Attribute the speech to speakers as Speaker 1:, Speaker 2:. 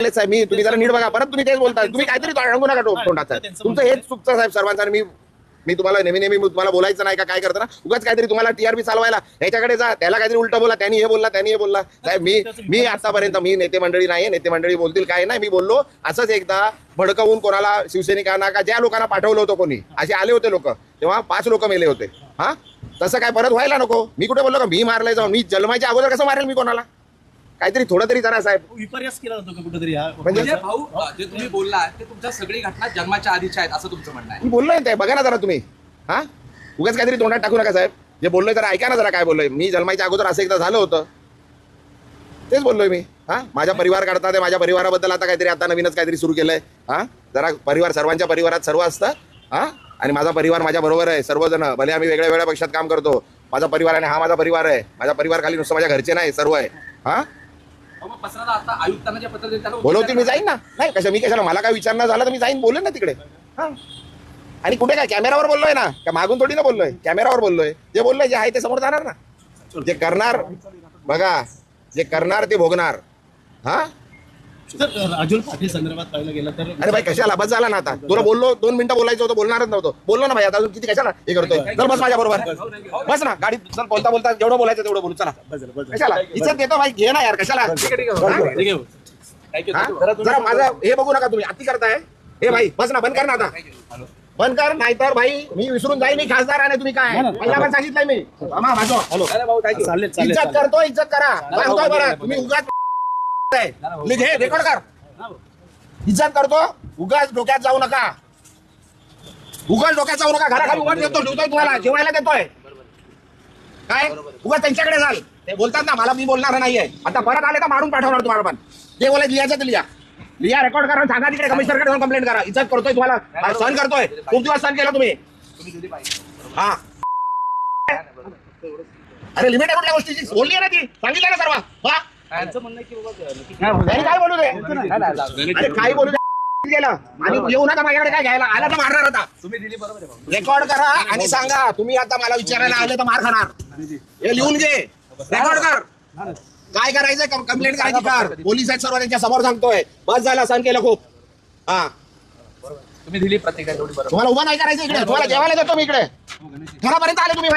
Speaker 1: साहेब मी तुम्ही जरा नीट बघा, परत तुम्ही तेच बोलताय, तुम्ही काहीतरी सांगू नका तोंडाचा. तुमचं हेच चुकतं साहेब सर्वांचं. मी तुम्हाला नेहमी तुम्हाला बोलायचं नाही का काय करताना उगाच काहीतरी तुम्हाला टीआरपी चालवायला ह्याच्याकडे जा, त्याला काहीतरी उलट बोला, त्यांनी हे बोलला त्यांनी हे बोलला. साहेब मी आतापर्यंत मी नेते मंडळी नाही, नेते मंडळी बोलतील काय नाही, मी बोललो असंच एकदा भडकवून कोणाला शिवसैनिकांना का ज्या लोकांना पाठवलं होतं कोणी असे आले होते लोक, तेव्हा 5 लोक मेले होते. हा तसं काय परत व्हायला नको. मी कुठे बोललो का मी मारलंय जाऊन, मी जन्माच्या अगोदर कसं मारेल मी कोणाला? काहीतरी थोडं तरी करा साहेब.
Speaker 2: विपर्यास केला जातो का कुठेतरी?
Speaker 3: म्हणजे भाऊ जे तुम्ही बोलला ते तुमच्या सगळी घटना जन्माच्या आधीच्या आहेत असं तुमचं म्हणणं आहे.
Speaker 1: मी बोललोय ते बघा ना जरा तुम्ही. हा उगाच काहीतरी तोंडात टाकू नका साहेब. जे बोललोय जरा ऐका ना जरा काय बोललोय. मी जन्माच्या अगोदर असं एकदा झालं होतं तेच बोललोय मी. हा माझ्या परिवार काढता ते माझ्या परिवाराबद्दल आता काहीतरी आता नवीनच काहीतरी सुरू केलंय. हा जरा परिवार सर्वांच्या परिवारात सर्व असतं. हा आणि माझा परिवार माझ्या बरोबर आहे सर्वजण. भले आम्ही वेगळ्या वेगळ्या पक्षात काम करतो, माझा परिवार आणि हा माझा परिवार आहे. माझा परिवार खाली नुसतं माझ्या घरचे नाही सर्व आहे. हा
Speaker 3: आता आयुक्तांना जे पत्र दिलं त्याला
Speaker 1: बोलवतील मी जाईन ना. नाही कसं मी कशाला, मला काय विचारणं झालं तर मी जाईन बोलेन ना तिकडे. हा आणि कुठे काय कॅमेरावर बोललोय ना का मागून थोडी ना बोललोय, कॅमेरावर बोललोय. जे बोललोय जे आहे ते समोर जाणार ना. जे करणार बघा, जे करणार ते भोगणार. हा
Speaker 2: तर राजूल पाटील संदर्भात पाहिलं गेलं तर
Speaker 1: अरे भाई कशाला बस झाला ना आता. तुला बोललो 2 मिनिटं बोलायचं होतं, बोलणारच नव्हतं. बोललो ना भाई आता अजून किती कशाला हे करतोय. चल बस माझ्या बरोबर बस ना गाडीत. चल बोलता बोलता जेवढं बोलायचं तेवढं बोलू. चला कशाला इज्जत देतो भाई, घे ना यार कशाला. जरा माझं हे बघू नका तुम्ही, अति करताय. हे भाई बस ना, बंद कर ना आता, बंद कर. नाहीतर भाई मी विसरून जाईन मी खासदार आहे तुम्ही काय मला पण सांगितलंय मी. इज्जत करतो, इज्जत करा. सांगतोय बरं तुम्ही उगाच घे रेकॉर्ड कर. इज्जत करतो, उगाच डोक्यात जाऊ नका. उगाच डोक्यात जाऊ नका. घराखाली उगाच देतो, ठेवतोय तुम्हाला जेवायला देतोय काय. उगाच त्यांच्याकडे जाल, ते बोलतात ना मला मी बोलणार नाहीये. आता परत आले तर मारून पाठवणार तुम्हाला. पण ते बोलायचं लिहायचं तर लिहा रेकॉर्ड करा. सांगा तिकडे कमिशनरकडे जाऊन कंप्लेंट करा. इज्जत करतोय तुम्हाला, सहन करतोय. खूप दिवस सहन केला तुम्ही. हा अरे लिमिट आहे कुठल्या गोष्टीची बोलली आहे ना ती, सांगितलं ना सर्व. हा काय बोलू दे, अरे काय बोलू दे गेलं. आणि येऊ नका माझ्याकडे काय घ्यायला. आला तर मारणार आता.
Speaker 3: तुम्ही दिली बरोबर आहे.
Speaker 1: रेकॉर्ड करा आणि सांगा तुम्ही आता मला विचारायला आले तर मार खाणार. हे लिहून घे, रेकॉर्ड कर. काय करायचं कंप्लेंट करायची कर. पोलीस आहेत सर्व त्यांच्या समोर सांगतोय. बस झाला, सहन केलं खूप. हा
Speaker 3: तुम्ही दिली प्रतिक्रिया तेवढी बरोबर.
Speaker 1: तुम्हाला उभा नाही करायचं इकडे. तुम्हाला जेवायला देतो मी इकडे. घरापर्यंत आले तुम्ही.